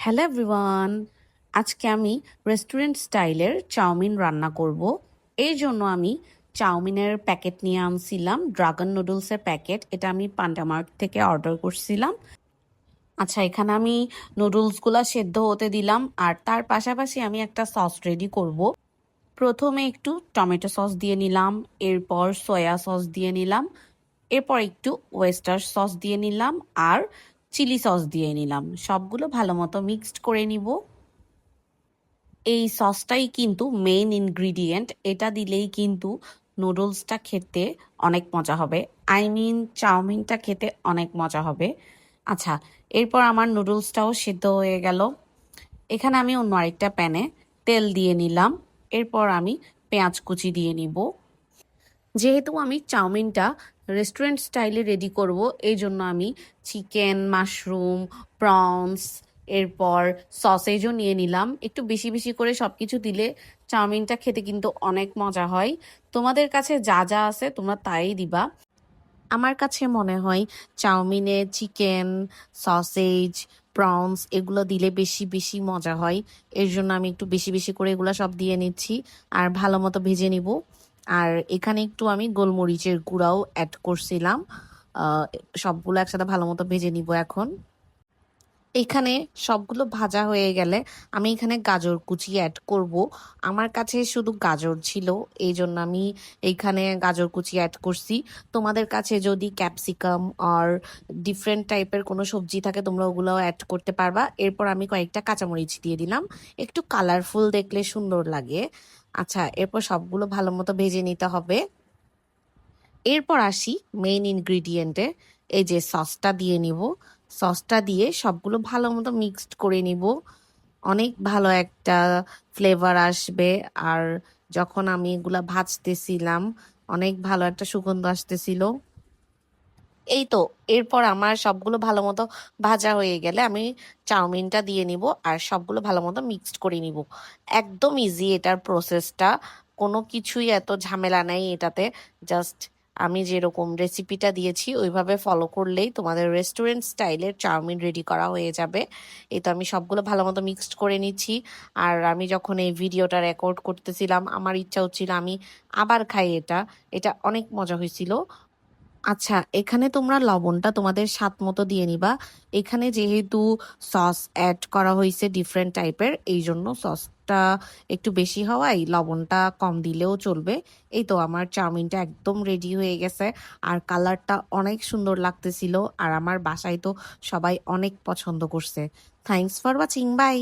Hello everyone, আজকে আমি restaurant স্টাইলের চাউমিন রান্না করব। এই জন্য আমি চাউমিনের প্যাকেট নিয়ে আনছিলাম, ড্রাগন নুডলসের প্যাকেট। এটা আমি পান্ডামার্ট থেকে অর্ডার করছিলাম। আচ্ছা, এখানে আমি নুডলসগুলা সেদ্ধ হতে দিলাম, আর তার পাশাপাশি আমি একটা সস রেডি করব। প্রথমে একটু টমেটো সস দিয়ে নিলাম, এরপর সয়া সস দিয়ে নিলাম, এরপর একটু ওয়েস্টার সস দিয়ে নিলাম, আর চিলি সস দিয়ে নিলাম। সবগুলো ভালো মতো মিক্সড করে নিব। এই সসটাই কিন্তু মেইন ইনগ্রিডিয়েন্ট। এটা দিলেই কিন্তু নুডলসটা খেতে অনেক মজা হবে। চাউমিনটা খেতে অনেক মজা হবে। আচ্ছা, এরপর আমার নুডলসটাও সিদ্ধ হয়ে গেল। এখানে আমি অন্য আরেকটা প্যানে তেল দিয়ে নিলাম। এরপর আমি পেঁয়াজ কুচি দিয়ে নিব। যেহেতু আমি চাউমিনটা রেস্টুরেন্ট স্টাইলে রেডি করব, এই জন্য আমি চিকেন, মাশরুম, প্রনস, এরপর সসেজও নিয়ে নিলাম। একটু বেশি বেশি করে সব কিছু দিলে চাউমিনটা খেতে কিন্তু অনেক মজা হয়। তোমাদের কাছে যা যা আছে তোমরা তাই দিবা। আমার কাছে মনে হয় চাউমিনে চিকেন, সসেজ, প্রনস এগুলো দিলে বেশি বেশি মজা হয়। এর জন্য আমি একটু বেশি বেশি করে এগুলো সব দিয়ে নিচ্ছি আর ভালো মতো ভেজে নিব। আর এখানে একটু আমি গোলমরিচের গুঁড়াও অ্যাড করছিলাম। আহ, সবগুলো একসাথে ভালো মতো ভেজে নিব এখন। এখানে সবগুলো ভাজা হয়ে গেলে আমি এখানে গাজর কুচি অ্যাড করব। আমার কাছে শুধু গাজর ছিল, এই জন্য আমি এইখানে গাজর কুচি অ্যাড করছি। তোমাদের কাছে যদি ক্যাপসিকাম আর ডিফারেন্ট টাইপের কোনো সবজি থাকে তোমরা ওগুলোও অ্যাড করতে পারবা। এরপর আমি কয়েকটা কাঁচামরিচ দিয়ে দিলাম, একটু কালারফুল দেখলে সুন্দর লাগে। আচ্ছা, এরপর সবগুলো ভালো মতো ভেজে নিতে হবে। এরপর আসি মেইন ইনগ্রিডিয়েন্টে, এই যে সসটা দিয়ে নিব। সসটা দিয়ে সবগুলো ভালো মতো মিক্সড করে নিব। অনেক ভালো একটা ফ্লেভার আসবে। আর যখন আমি এগুলা ভাজতেছিলাম অনেক ভালো একটা সুগন্ধ আসতেছিল। এই তো, এরপর আমার সবগুলো ভালো মতো ভাজা হয়ে গেলে আমি চাউমিনটা দিয়ে নিব আর সবগুলো ভালো মতো মিক্সড করে নিব। একদম ইজি এটার প্রসেসটা, কোনো কিছুই এত ঝামেলা নেই এটাতে। জাস্ট আমি যেরকম রেসিপিটা দিয়েছি ওইভাবে ফলো করলেই তোমাদের রেস্টুরেন্ট স্টাইলের চাউমিন রেডি করা হয়ে যাবে। এই তো আমি সবগুলো ভালো মতো মিক্সড করে নিচ্ছি। আর আমি যখন এই ভিডিওটা রেকর্ড করতেছিলাম আমার ইচ্ছা হচ্ছিল আমি আবার খাই এটা। এটা অনেক মজা হয়েছিল। আচ্ছা, এখানে তোমরা লবণটা তোমাদের স্বাদ মতো দিয়ে নিবা। এখানে যেহেতু সস অ্যাড করা হয়েছে ডিফারেন্ট টাইপের, এই জন্য সসটা একটু বেশি হওয়ায় লবণটা কম দিলেও চলবে। এই তো আমার চাউমিনটা একদম রেডি হয়ে গেছে আর কালারটা অনেক সুন্দর লাগতেছিল। আর আমার বাসায় তো সবাই অনেক পছন্দ করছে। Thanks for watching, by.